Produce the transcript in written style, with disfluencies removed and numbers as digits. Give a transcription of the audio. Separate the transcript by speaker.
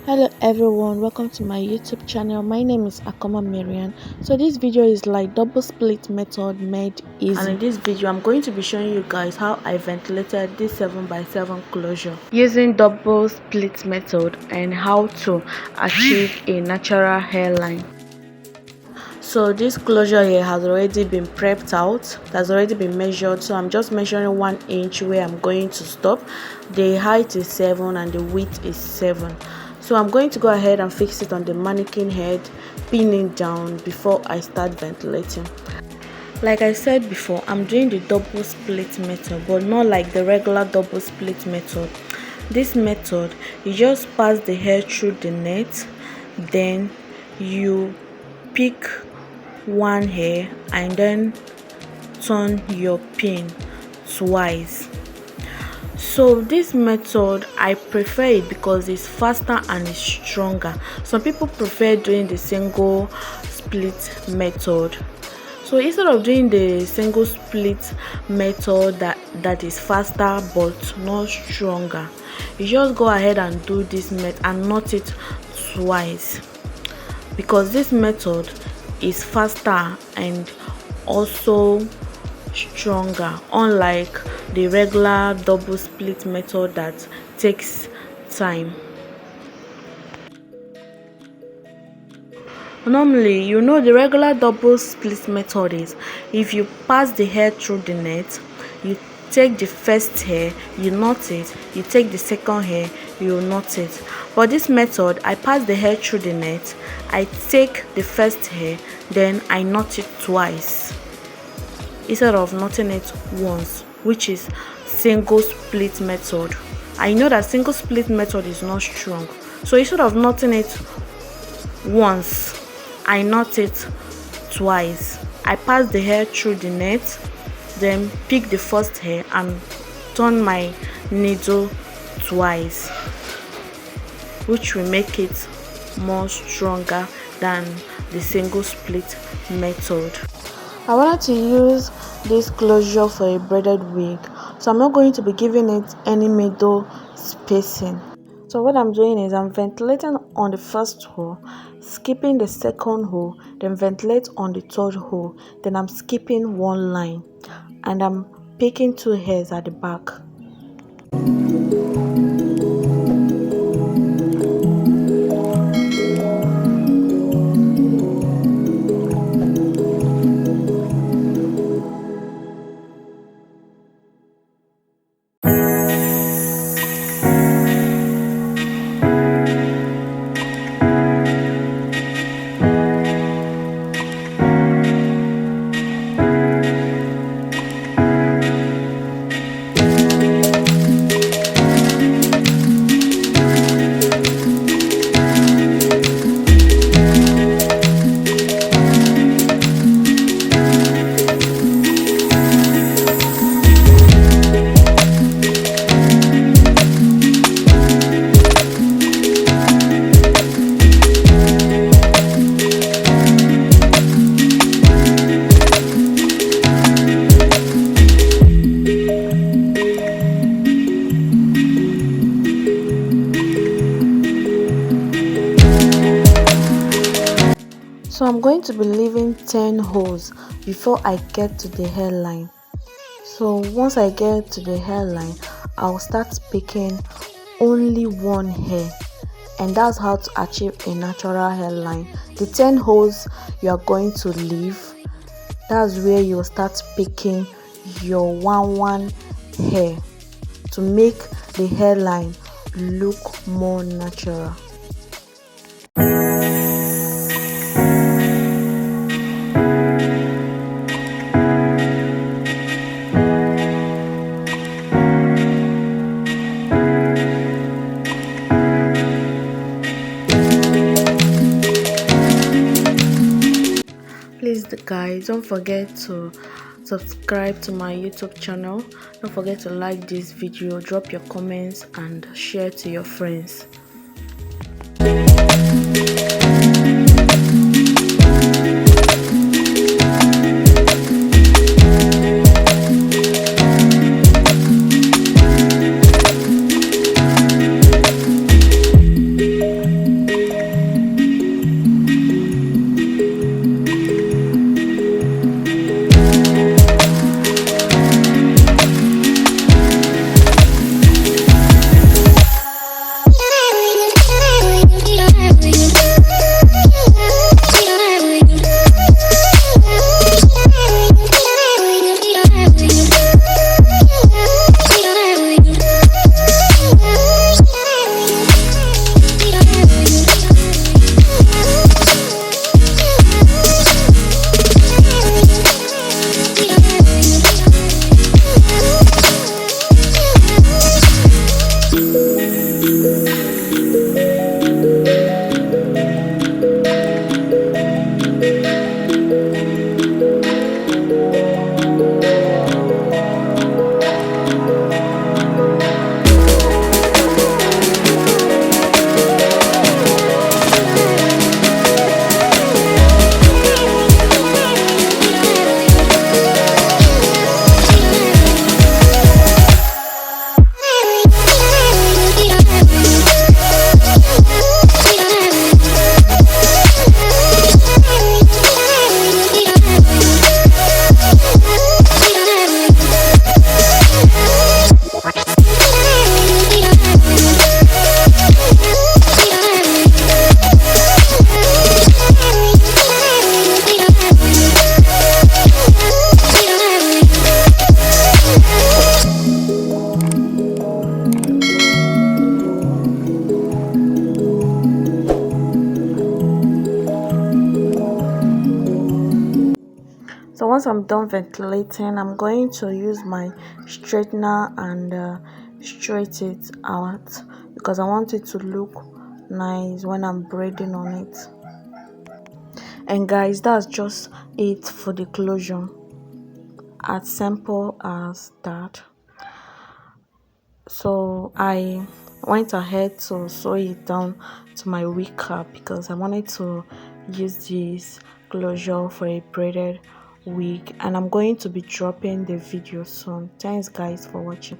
Speaker 1: Hello everyone, welcome to my YouTube channel. My name is Akoma Marian. So this video is like double split method made easy. And in this video I'm going to be showing you guys how I ventilated this 7x7 closure using double split method and how to achieve a natural hairline. So this closure here has already been prepped out, it has already been measured, so I'm just measuring 1 inch where I'm going to stop. The height is 7 and the width is 7. So I'm going to go ahead and fix it on the mannequin head, pinning down before I start ventilating. Like I said before, I'm doing the double split method, but not like the regular double split method. This method, you just pass the hair through the net, then you pick one hair and then turn your pin twice. So this method I prefer it because it's faster and it's stronger. Some people prefer doing the single split method. So instead of doing the single split method that is faster but not stronger, you just go ahead and do this method and knot it twice, because this method is faster and also stronger, unlike the regular double split method that takes time. Normally, the regular double split method is if you pass the hair through the net, you take the first hair, you knot it, you take the second hair, you knot it. For this method, I pass the hair through the net, I take the first hair, then I knot it twice instead of knotting it once, which is single split method. I know that single split method is not strong, so instead of knotting it once, I knot it twice. I pass the hair through the net, then pick the first hair and turn my needle twice, which will make it more stronger than the single split method. I wanted to use this closure for a braided wig, so I'm not going to be giving it any middle spacing. So what I'm doing is I'm ventilating on the first hole, skipping the second hole, then ventilate on the third hole, then I'm skipping one line and I'm picking 2 hairs at the back. So I'm going to be leaving 10 holes before I get to the hairline. So once I get to the hairline, I'll start picking only one hair, and that's how to achieve a natural hairline. The 10 holes you are going to leave, that's where you'll start picking your one hair to make the hairline look more natural. Please guys, don't forget to subscribe to my YouTube channel. Don't forget to like this video, drop your comments and share to your friends. once I'm done ventilating, I'm going to use my straightener and straight it out because I want it to look nice when I'm braiding on it. And guys, that's just it for the closure, as simple as that. So I went ahead to sew it down to my wig cap because I wanted to use this closure for a braided wig, and I'm going to be dropping the video soon. Thanks guys for watching.